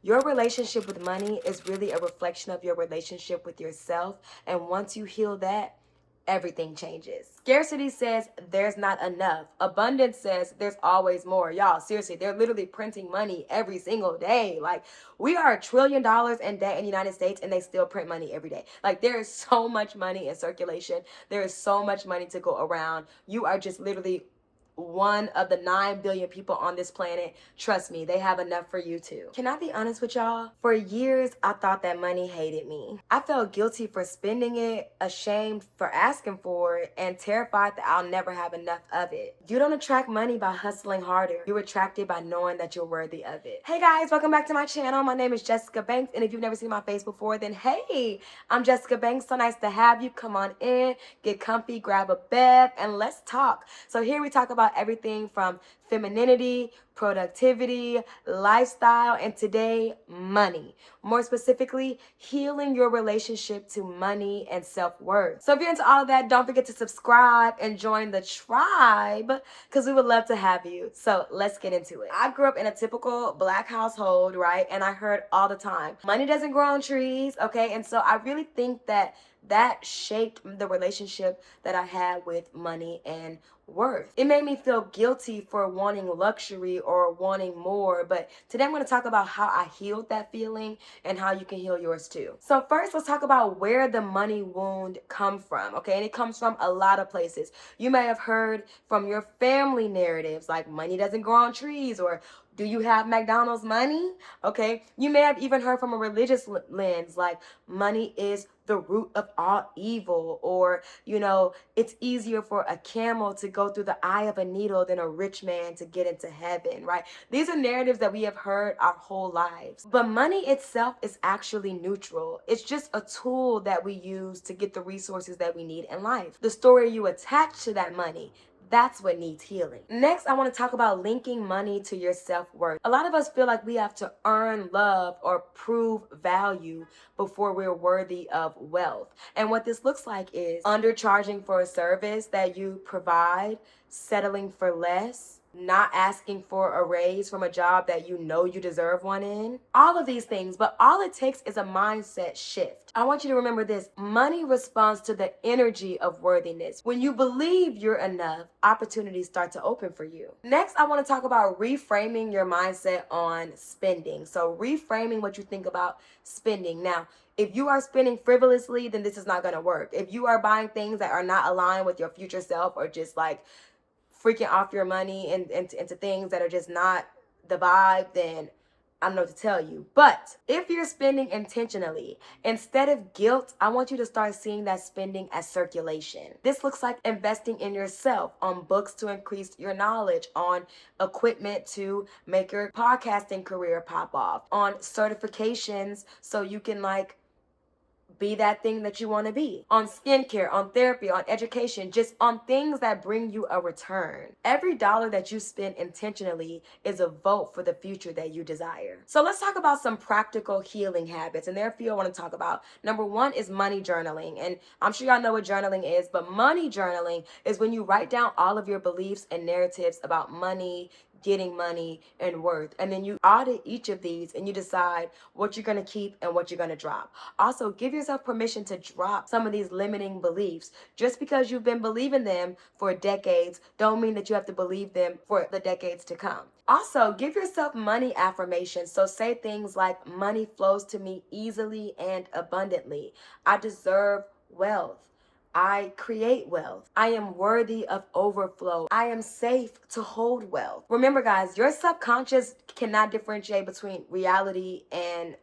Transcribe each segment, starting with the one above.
Your relationship with money is really a reflection of your relationship with yourself. And once you heal that, everything changes. Scarcity says there's not enough. Abundance says there's always more. Y'all, seriously, they're literally printing money every single day. Like, we are $1 trillion in debt in the United States and they still print money every day. Like, there is so much money in circulation. There is so much money to go around. You are just literally one of the 9 billion people on this planet. Trust me, they have enough for you too. Can I be honest with y'all? For years, I thought that money hated me. I felt guilty for spending it, ashamed for asking for it, and terrified that I'll never have enough of it. You don't attract money by hustling harder. You attract it by knowing that you're worthy of it. Hey guys, welcome back to my channel. My name is Jessyka Banks, and if you've never seen my face before, then hey, I'm Jessyka Banks. So nice to have you. Come on in, get comfy, grab a bev, and let's talk. So here we talk about everything from femininity, productivity, lifestyle, and today, money. More specifically, healing your relationship to money and self-worth. So if you're into all of that, don't forget to subscribe and join the tribe because we would love to have you. So let's get into it. I grew up in a typical Black household, right? And I heard all the time, money doesn't grow on trees, okay? And so I really think that shaped the relationship that I had with money and worth. It made me feel guilty for wanting luxury or wanting more, but today I'm going to talk about how I healed that feeling and how you can heal yours too. So first, let's talk about where the money wound come from, okay? And it comes from a lot of places. You may have heard from your family narratives like money doesn't grow on trees, or do you have McDonald's money? Okay. You may have even heard from a religious lens like money is the root of all evil, or, you know, it's easier for a camel to go through the eye of a needle than a rich man to get into heaven, right? These are narratives that we have heard our whole lives. But money itself is actually neutral. It's just a tool that we use to get the resources that we need in life. The story you attach to that money, that's what needs healing. Next, I want to talk about linking money to your self-worth. A lot of us feel like we have to earn love or prove value before we're worthy of wealth. And what this looks like is undercharging for a service that you provide, settling for less, not asking for a raise from a job that you know you deserve one in. All of these things, but all it takes is a mindset shift. I want you to remember this. Money responds to the energy of worthiness. When you believe you're enough, opportunities start to open for you. Next, I want to talk about reframing your mindset on spending. So reframing what you think about spending. Now, if you are spending frivolously, then this is not going to work. If you are buying things that are not aligned with your future self, or just like freaking off your money into things that are just not the vibe, then I don't know what to tell you. But if you're spending intentionally, instead of guilt, I want you to start seeing that spending as circulation. This looks like investing in yourself, on books to increase your knowledge, on equipment to make your podcasting career pop off, on certifications so you can be that thing that you want to be, on skincare, on therapy, on education, just on things that bring you a return. Every dollar that you spend intentionally is a vote for the future that you desire. So let's talk about some practical healing habits, and there are a few I want to talk about. Number one is money journaling, and I'm sure y'all know what journaling is, but money journaling is when you write down all of your beliefs and narratives about money, getting money, and worth. And then you audit each of these and you decide what you're going to keep and what you're going to drop. Also, give yourself permission to drop some of these limiting beliefs. Just because you've been believing them for decades, don't mean that you have to believe them for the decades to come. Also, give yourself money affirmations. So say things like, money flows to me easily and abundantly. I deserve wealth. I create wealth. I am worthy of overflow. I am safe to hold wealth. Remember, guys, your subconscious cannot differentiate between reality and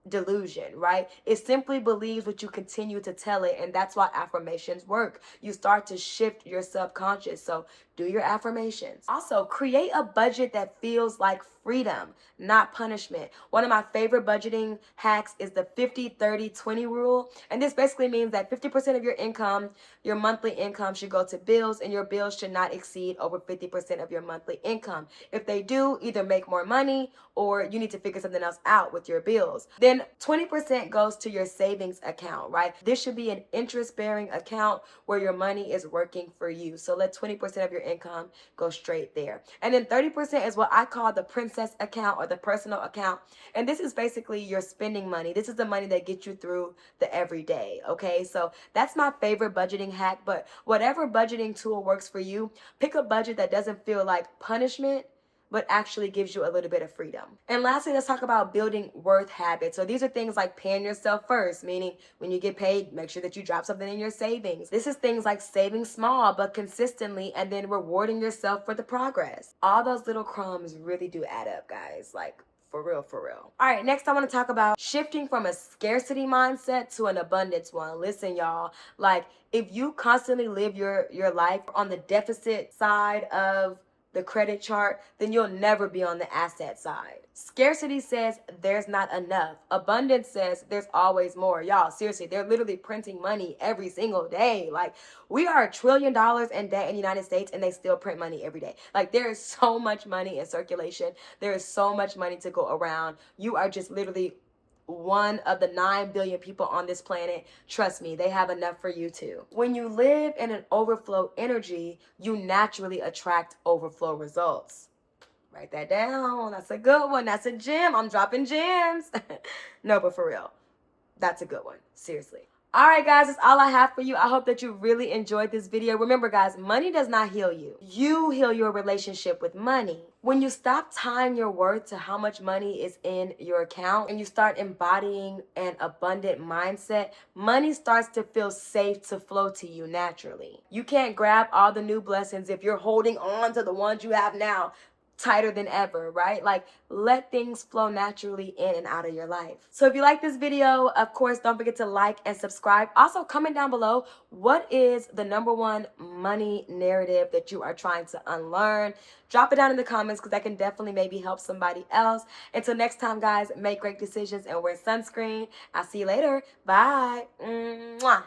delusion, right? It simply believes what you continue to tell it, and that's why affirmations work. You start to shift your subconscious. So do your affirmations. Also, create a budget that feels like freedom, not punishment. One of my favorite budgeting hacks is the 50-30-20 rule. And this basically means that 50% of your income, your monthly income, should go to bills, and your bills should not exceed over 50% of your monthly income. If they do, either make more money or you need to figure something else out with your bills. Then 20% goes to your savings account, right? This should be an interest-bearing account where your money is working for you. So let 20% of your income go straight there. And then 30% is what I call the princess account or the personal account. And this is basically your spending money. This is the money that gets you through the everyday, okay? So that's my favorite budgeting hack, but whatever budgeting tool works for you, pick a budget that doesn't feel like punishment, but actually gives you a little bit of freedom. And lastly, let's talk about building worth habits. So these are things like paying yourself first, meaning when you get paid, make sure that you drop something in your savings. This is things like saving small but consistently and then rewarding yourself for the progress. All those little crumbs really do add up, guys. Like, for real, for real. All right, next I want to talk about shifting from a scarcity mindset to an abundance one. Listen, y'all, like if you constantly live your life on the deficit side of the credit chart, then you'll never be on the asset side. Scarcity says there's not enough. Abundance says there's always more. Y'all, seriously, they're literally printing money every single day. Like, we are $1 trillion in debt in the United States and they still print money every day. Like, there is so much money in circulation. There is so much money to go around. You are just literally one of the 9 billion people on this planet. Trust me, they have enough for you too. When you live in an overflow energy, you naturally attract overflow results. Write that down. That's a good one. That's a gem. I'm dropping gems. No, but for real, that's a good one. Seriously. All right, guys, that's all I have for you. I hope that you really enjoyed this video. Remember, guys, money does not heal you. You heal your relationship with money. When you stop tying your worth to how much money is in your account and you start embodying an abundant mindset, money starts to feel safe to flow to you naturally. You can't grab all the new blessings if you're holding on to the ones you have now tighter than ever, right? Like, let things flow naturally in and out of your life. So if you like this video, of course, don't forget to like and subscribe. Also, comment down below, what is the #1 money narrative that you are trying to unlearn? Drop it down in the comments because that can definitely maybe help somebody else. Until next time, guys, make great decisions and wear sunscreen. I'll see you later. Bye. Mwah.